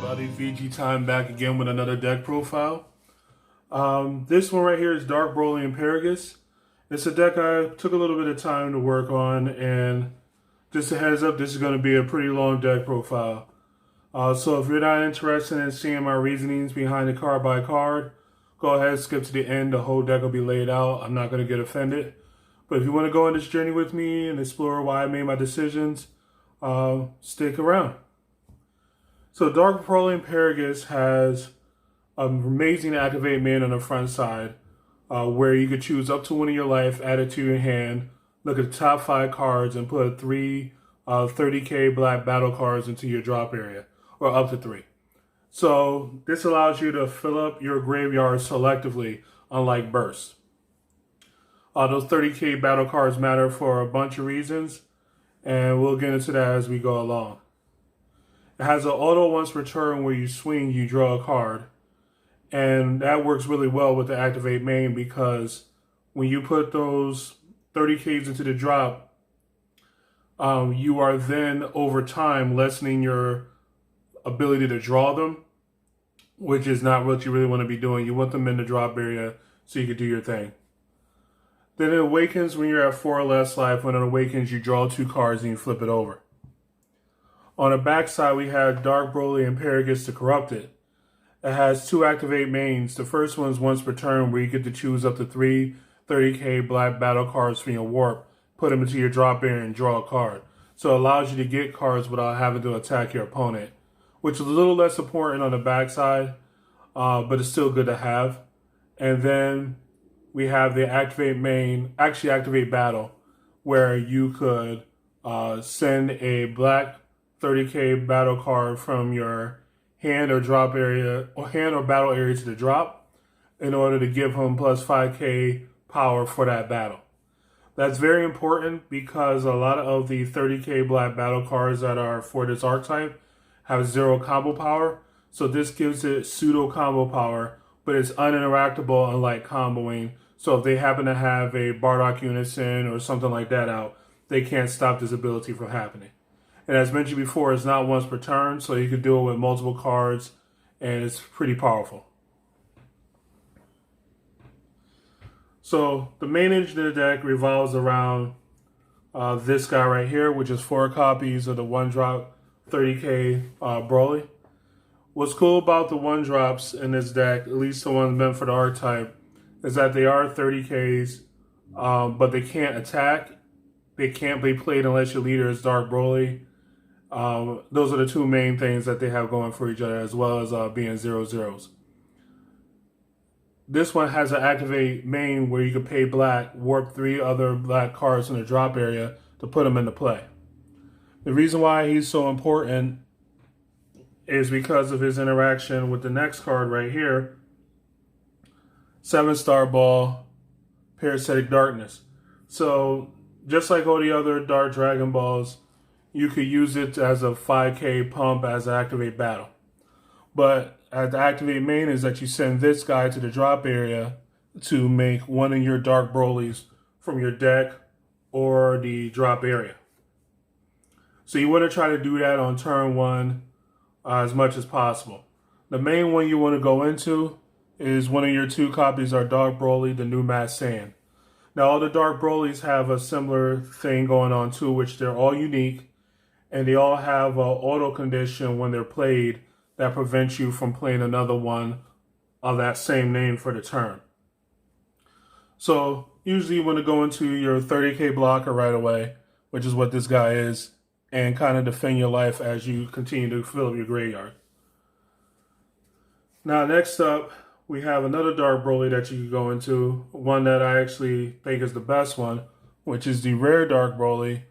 everybody, VG Time back again with another deck profile. This one right here is Dark Broly and Paragus. It's a deck I took a little bit of time to work on, and just a heads up, this is going to be a pretty long deck profile. So if you're not interested in seeing my reasonings behind the card by card, go ahead and skip to the end. The whole deck will be laid out. I'm not going to get offended. But if you want to go on this journey with me and explore why I made my decisions, stick around. So Dark Broly and Paragus has an amazing activate main on the front side, where you could choose up to one of your life, add it to your hand, look at the top 5 cards, and put 3 30k black battle cards into your drop area, or up to 3. So this allows you to fill up your graveyard selectively, unlike Burst. Those 30k battle cards matter for a bunch of reasons, and we'll get into that as we go along. It has an auto once per turn where you swing, you draw a card. And that works really well with the activate main, because when you put those 30Ks into the drop, you are then over time lessening your ability to draw them, which is not what you really want to be doing. You want them in the drop area so you can do your thing. Then it awakens when you're at 4 or less life. When it awakens, you draw 2 cards and you flip it over. On the back side, we have Dark Broly and Paragus to corrupt it. It has 2 activate mains. The first one is once per turn, where you get to choose up to 3 30k black battle cards from your warp, put them into your drop area, and draw a card. So it allows you to get cards without having to attack your opponent, which is a little less important on the back side, but it's still good to have. And then we have the activate main, actually activate battle, where you could send a black 30k battle card from your hand or drop area, or hand or battle area, to the drop in order to give him plus 5k power for that battle. That's very important because a lot of the 30k black battle cards that are for this archetype have 0 combo power. So this gives it pseudo combo power, but it's uninteractable unlike comboing. So if they happen to have a Bardock Unison or something like that out, they can't stop this ability from happening. And as mentioned before, it's not once per turn, so you can do it with multiple cards, and it's pretty powerful. So the main engine of the deck revolves around this guy right here, which is 4 copies of the 1-drop 30k Broly. What's cool about the 1-drops in this deck, at least the ones meant for the archetype, is that they are 30ks, but they can't attack. They can't be played unless your leader is Dark Broly. Those are the 2 main things that they have going for each other, as well as being 0/0s. This one has an activate main where you can pay black, warp 3 other black cards in the drop area to put them into play. The reason why he's so important is because of his interaction with the next card right here, 7-star ball, Parasitic Darkness. So just like all the other Dark Dragon Balls, you could use it as a 5k pump as an activate battle. But at the activate main is that you send this guy to the drop area to make one of your Dark Brolys from your deck or the drop area. So you want to try to do that on turn 1 as much as possible. The main one you want to go into is one of your 2 copies are Dark Broly, the Newwst Sand. Now all the Dark Brolys have a similar thing going on too, which they're all unique, and they all have an auto condition when they're played that prevents you from playing another one of that same name for the turn. So usually you want to go into your 30k blocker right away, which is what this guy is, and kind of defend your life as you continue to fill up your graveyard. Now next up, we have another Dark Broly that you can go into, one that I actually think is the best one, which is the rare Dark Broly,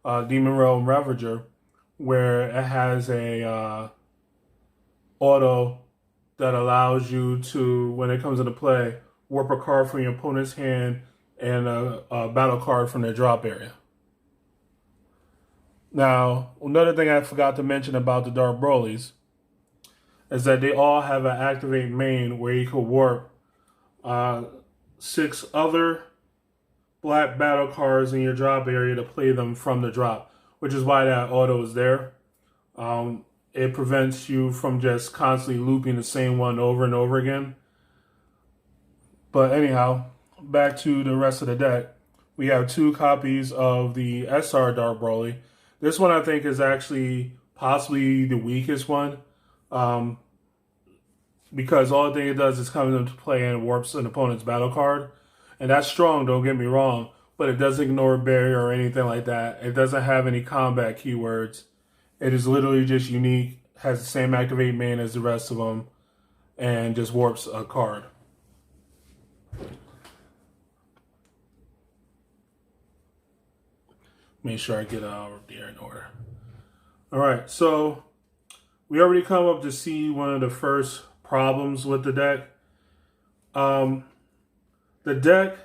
Demon Realm Ravager, where it has a auto that allows you to, when it comes into play, warp a card from your opponent's hand and a battle card from their drop area. Now, another thing I forgot to mention about the Dark Brolys is that they all have an activate main where you can warp 6 other black battle cards in your drop area to play them from the drop, which is why that auto is there. it prevents you from just constantly looping the same one over and over again. But anyhow, back to the rest of the deck. We have 2 copies of the SR Dark Broly. This one I think is actually possibly the weakest one. Because all the thing it does is come into play and warps an opponent's battle card. And that's strong, don't get me wrong, but it doesn't ignore barrier or anything like that. It doesn't have any combat keywords. It is literally just unique, has the same activate main as the rest of them, and just warps a card. Make sure I get over there in order. All right, so we already come up to see one of the first problems with the deck. The deck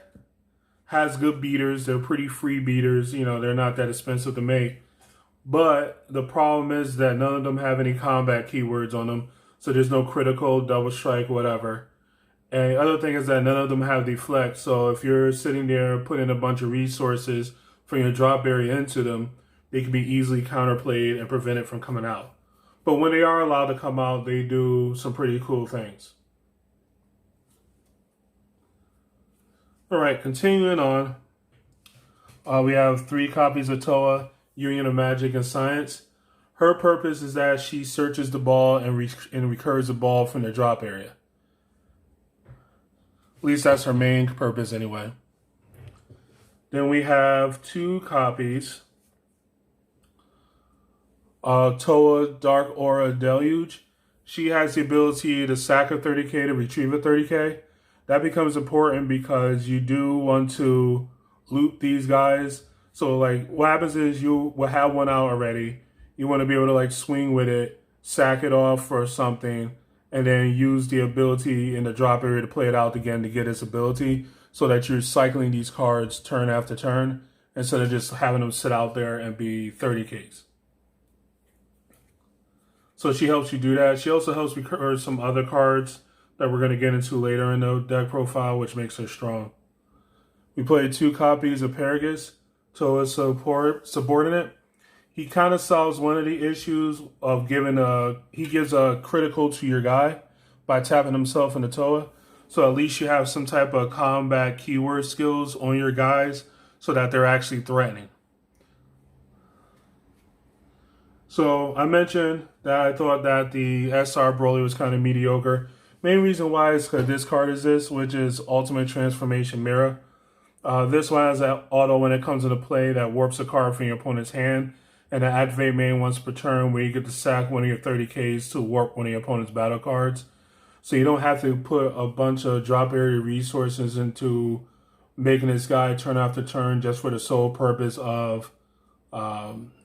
has good beaters. They're pretty free beaters. You know, they're not that expensive to make. But the problem is that none of them have any combat keywords on them. So there's no critical, double strike, whatever. And the other thing is that none of them have deflect. So if you're sitting there putting a bunch of resources from your drop area into them, they can be easily counterplayed and prevented from coming out. But when they are allowed to come out, they do some pretty cool things. All right, continuing on. We have 3 copies of Toa, Union of Magic and Science. Her purpose is that she searches the ball and recurs the ball from the drop area. At least that's her main purpose anyway. Then we have 2 copies. Toa Dark Aura Deluge. She has the ability to sack a 30k to retrieve a 30k. That becomes important because you do want to loop these guys. So like what happens is you will have one out already. You want to be able to like swing with it, sack it off for something, and then use the ability in the drop area to play it out again to get its ability so that you're cycling these cards turn after turn instead of just having them sit out there and be 30Ks. So she helps you do that. She also helps recur some other cards that we're going to get into later in the deck profile, which makes her strong. We played 2 copies of Paragus, Toa's subordinate. He kind of solves one of the issues of he gives a critical to your guy by tapping himself into Toa. So at least you have some type of combat keyword skills on your guys so that they're actually threatening. So I mentioned that I thought that the SR Broly was kind of mediocre. Main reason why is because this card is this, which is Ultimate Transformation Mirror. This one has an auto when it comes into play that warps a card from your opponent's hand, and an activate main once per turn where you get to sack one of your 30Ks to warp one of your opponent's battle cards. So you don't have to put a bunch of drop area resources into making this guy turn after turn just for the sole purpose of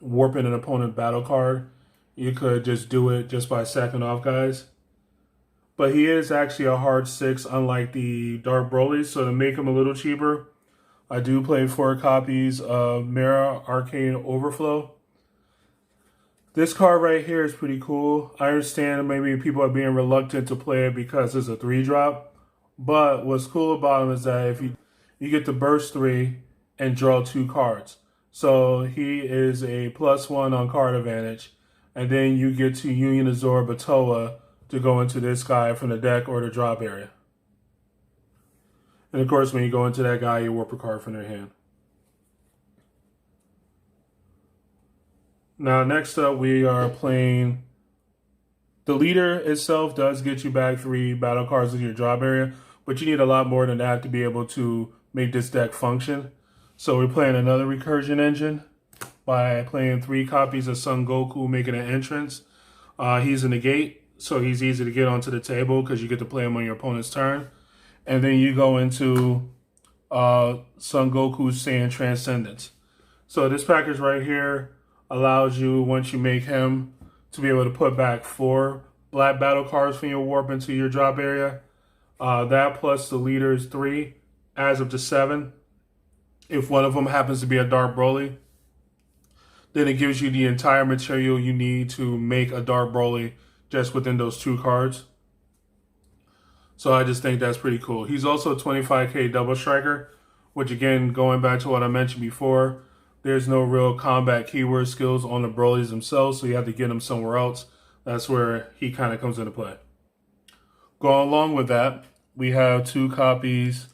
warping an opponent battle card. You could just do it just by sacking off guys. But he is actually a hard 6, unlike the Dark Broly. So to make him a little cheaper, I do play 4 copies of Mirror Arcane Overflow. This card right here is pretty cool. I understand maybe people are being reluctant to play it because it's a 3-drop. But what's cool about him is that if you get to burst 3 and draw 2 cards. So he is a +1 on card advantage. And then you get to Union Absorb a Toa to go into this guy from the deck or the drop area. And of course, when you go into that guy, you warp a card from their hand. Now, next up, we are playing... The leader itself does get you back 3 battle cards in your drop area, but you need a lot more than that to be able to make this deck function. So we're playing another recursion engine by playing 3 copies of Son Goku making an entrance. He's in the gate, so he's easy to get onto the table because you get to play him on your opponent's turn. And then you go into Son Goku's Saiyan Transcendence. So this package right here allows you, once you make him, to be able to put back 4 black battle cards from your warp into your drop area. That plus the leader's 3 adds up to 7. If one of them happens to be a Dark Broly, then it gives you the entire material you need to make a Dark Broly just within those 2 cards. So I just think that's pretty cool. He's also a 25k double striker, which again, going back to what I mentioned before, there's no real combat keyword skills on the Brolys themselves, so you have to get them somewhere else. That's where he kind of comes into play. Going along with that, we have 2 copies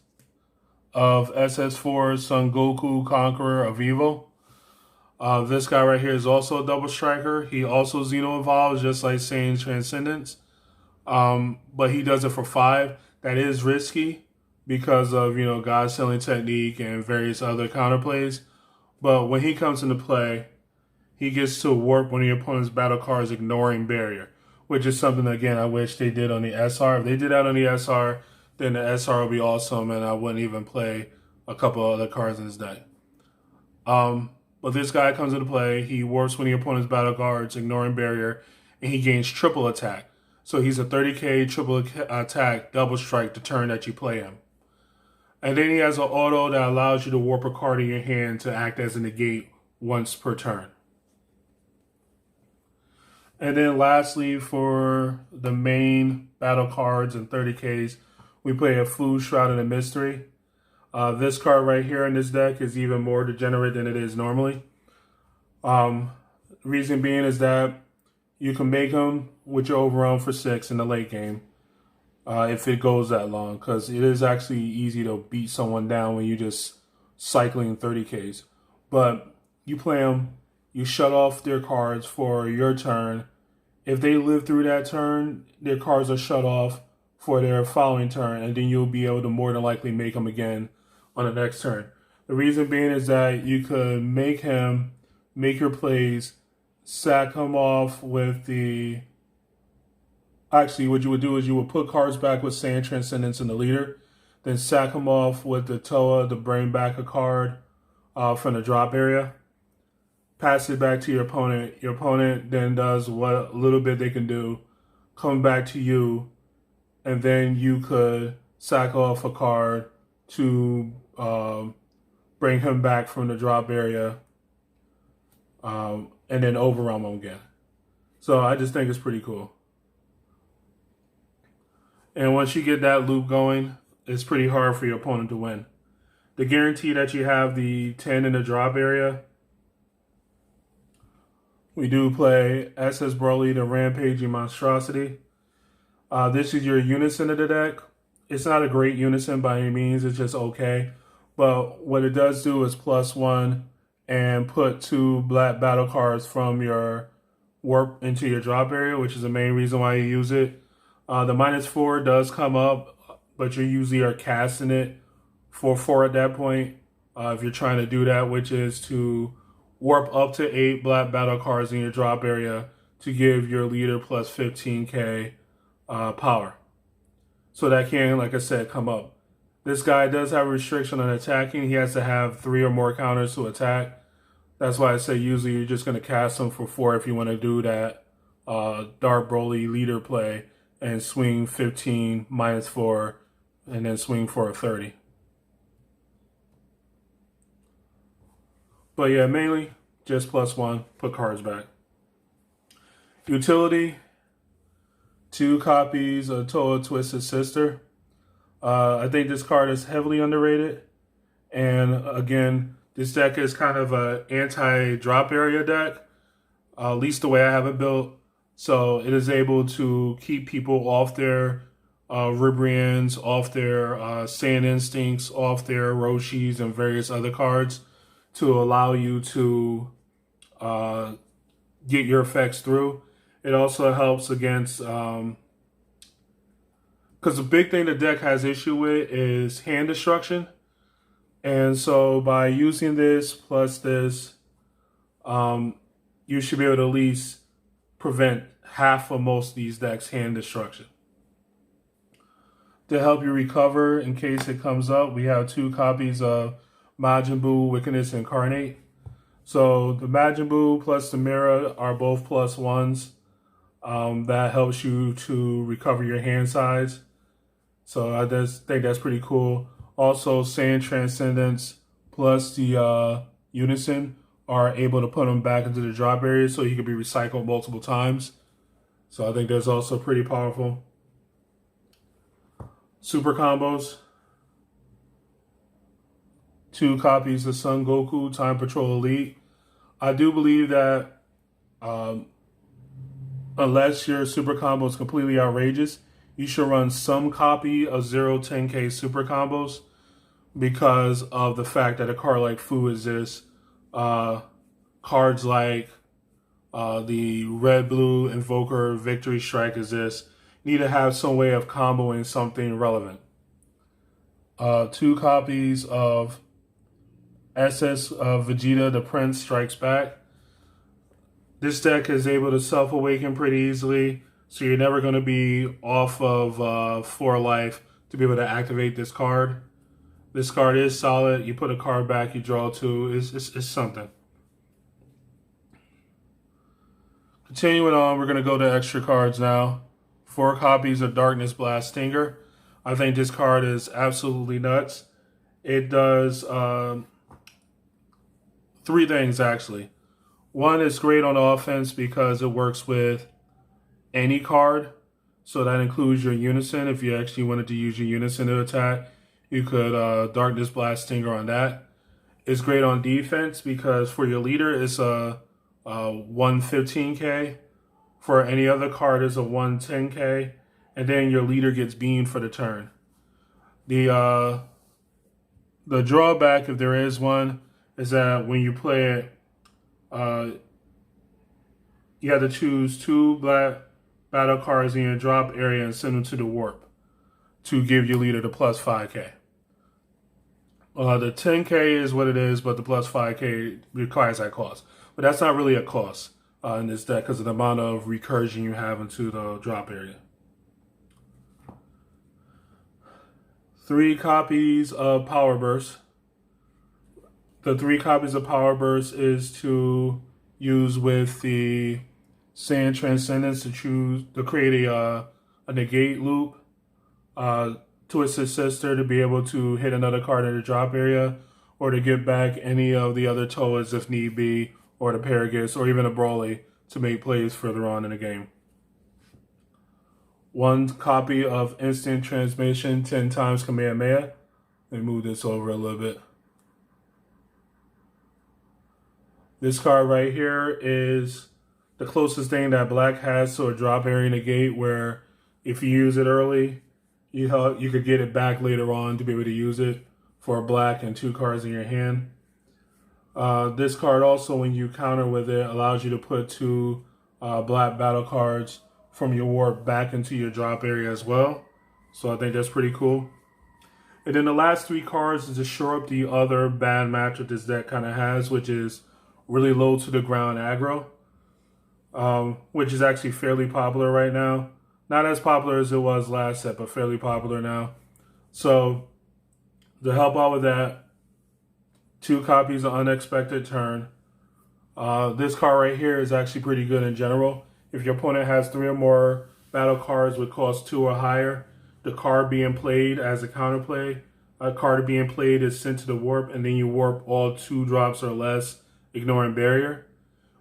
of SS4 Son Goku Conqueror of Evil. This guy right here is also a double striker. He also Xeno evolves just like Saiyan Transcendence. But he does it for 5. That is risky because of, God Sealing Technique and various other counterplays. But when he comes into play, he gets to warp one of your opponent's battle cards, ignoring barrier, which is something, again, I wish they did on the SR. If they did that on the SR, then the SR would be awesome, and I wouldn't even play a couple other cards in his deck. But this guy comes into play. He warps one of your opponent's battle cards, ignoring barrier, and he gains triple attack. So he's a 30k triple attack double strike the turn that you play him. And then he has an auto that allows you to warp a card in your hand to act as a negate once per turn. And then lastly, for the main battle cards and 30Ks, we play a Food Shrouded in Mystery. This card right here in this deck is even more degenerate than it is normally. Reason being is that you can make him with your overrun for 6 in the late game if it goes that long, because it is actually easy to beat someone down when you're just cycling 30Ks. But you play them, you shut off their cards for your turn. If they live through that turn, their cards are shut off for their following turn, and then you'll be able to more than likely make them again on the next turn. The reason being is that you could make him make your plays, sack him off with the... Actually, what you would do is you would put cards back with Saiyan Transcendence in the leader, then sack him off with the Toa to bring back a card from the drop area. Pass it back to your opponent. Your opponent then does what little bit they can do, come back to you, and then you could sack off a card to bring him back from the drop area, and then overwhelm him again. So I just think it's pretty cool. And once you get that loop going, it's pretty hard for your opponent to win. The guarantee that you have the 10 in the drop area. We do play SS Broly, the Rampaging Monstrosity. This is your unison of the deck. It's not a great unison by any means. It's just okay. But what it does do is +1 and put 2 black battle cards from your warp into your drop area, which is the main reason why you use it. The -4 does come up, but you usually are casting it for 4 at that point. If you're trying to do that, which is to warp up to 8 black battle cards in your drop area to give your leader plus 15k power. So that can, like I said, come up. This guy does have a restriction on attacking. He has to have 3 or more counters to attack. That's why I say usually you're just going to cast him for 4 if you want to do that Dark Broly leader play and swing 15 -4 and then swing for a 30. But yeah, mainly just +1, put cards back. Utility, 2 copies of Toa Twisted Sister. I think this card is heavily underrated. And again, this deck is kind of an anti-drop area deck, at least the way I have it built. So it is able to keep people off their Ribrians, off their Saiyan Instincts, off their Roshis and various other cards to allow you to get your effects through. It also helps against... because the big thing the deck has issue with is hand destruction. And so by using this plus this, you should be able to at least prevent half of most of these decks' hand destruction. To help you recover in case it comes up, we have 2 copies of Majin Buu Wickedness Incarnate. So the Majin Buu plus the Mirror are both +1s. That helps you to recover your hand size. So I just think that's pretty cool. Also, Saiyan Transcendence plus the Unison are able to put them back into the drop area so he can be recycled multiple times. So I think that's also pretty powerful. Super combos. 2 copies of Son Goku Time Patrol Elite. I do believe that unless your super combo is completely outrageous, you should run some copy of 0-10K super combos because of the fact that a card like Fu exists. Cards like the Red Blue Invoker Victory Strike exists. Need to have some way of comboing something relevant. 2 copies of SS Vegeta the Prince Strikes Back. This deck is able to self-awaken pretty easily, so you're never going to be off of 4 life to be able to activate this card. This card is solid. You put a card back, you draw 2. It's something. Continuing on, we're going to go to extra cards now. 4 copies of Darkness Blast Stinger. I think this card is absolutely nuts. It does 3 things, actually. 1, it's great on offense because it works with any card. So that includes your Unison. If you actually wanted to use your Unison to attack, you could Darkness Blast Stinger on that. It's great on defense because for your leader, it's a 115K. For any other card, it's a 110K. And then your leader gets beamed for the turn. The drawback, if there is one, is that when you play it, you have to choose 2 black battle cards in your drop area and send them to the warp to give your leader the plus 5K. The 10K is what it is, but the plus 5K requires that cost. But that's not really a cost in this deck because of the amount of recursion you have into the drop area. 3 copies of Power Burst. The 3 copies of Power Burst is to use with the Sand Transcendence to create a negate loop to assist sister to be able to hit another card in the drop area or to get back any of the other Toads if need be, or the Paragus, or even a Broly to make plays further on in the game. 1 copy of Instant Transmission 10 times Kamehameha. Let me move this over a little bit. This card right here is the closest thing that black has to a drop area negate where if you use it early, you could get it back later on to be able to use it for a black and 2 cards in your hand. This card also, when you counter with it, allows you to put 2 black battle cards from your warp back into your drop area as well. So I think that's pretty cool. And then the last 3 cards is to shore up the other bad matchup this deck kind of has, which is really low to the ground aggro, which is actually fairly popular right now. Not as popular as it was last set, but fairly popular now. So to help out with that, 2 copies of Unexpected Turn. This card right here is actually pretty good in general. If your opponent has 3 or more battle cards with cost 2 or higher, the card being played as a counterplay, a card being played is sent to the warp, and then you warp all 2 drops or less, ignoring barrier.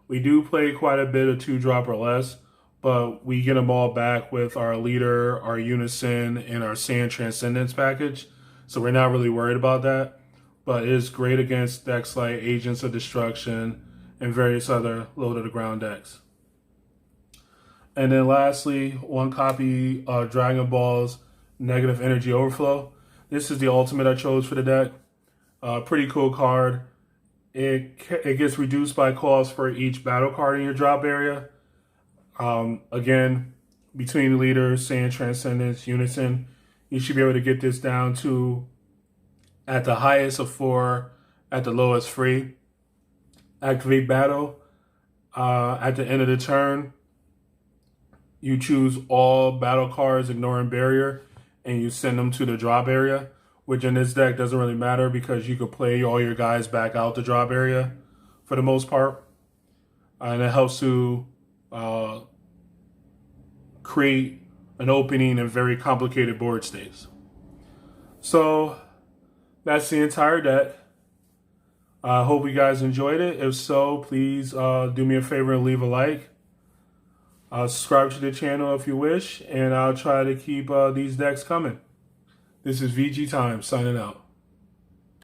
We do play quite a bit of 2 drop or less, but we get them all back with our leader, our Unison, and our Sand Transcendence package. So we're not really worried about that. But it is great against decks like Agents of Destruction and various other low-to-the-ground decks. And then lastly, 1 copy of Dragon Ball's Negative Energy Overflow. This is the ultimate I chose for the deck. Pretty cool card. It gets reduced by cost for each battle card in your drop area. Again, between the leaders, Sand Transcendence, Unison, you should be able to get this down to at the highest of 4, at the lowest 3. Activate battle. At the end of the turn, you choose all battle cards ignoring barrier and you send them to the drop area, which in this deck doesn't really matter because you could play all your guys back out the drop area for the most part. And it helps to create an opening in very complicated board states. So that's the entire deck. I hope you guys enjoyed it. If so, please do me a favor and leave a like. Subscribe to the channel if you wish, and I'll try to keep these decks coming. This is VG Time signing out.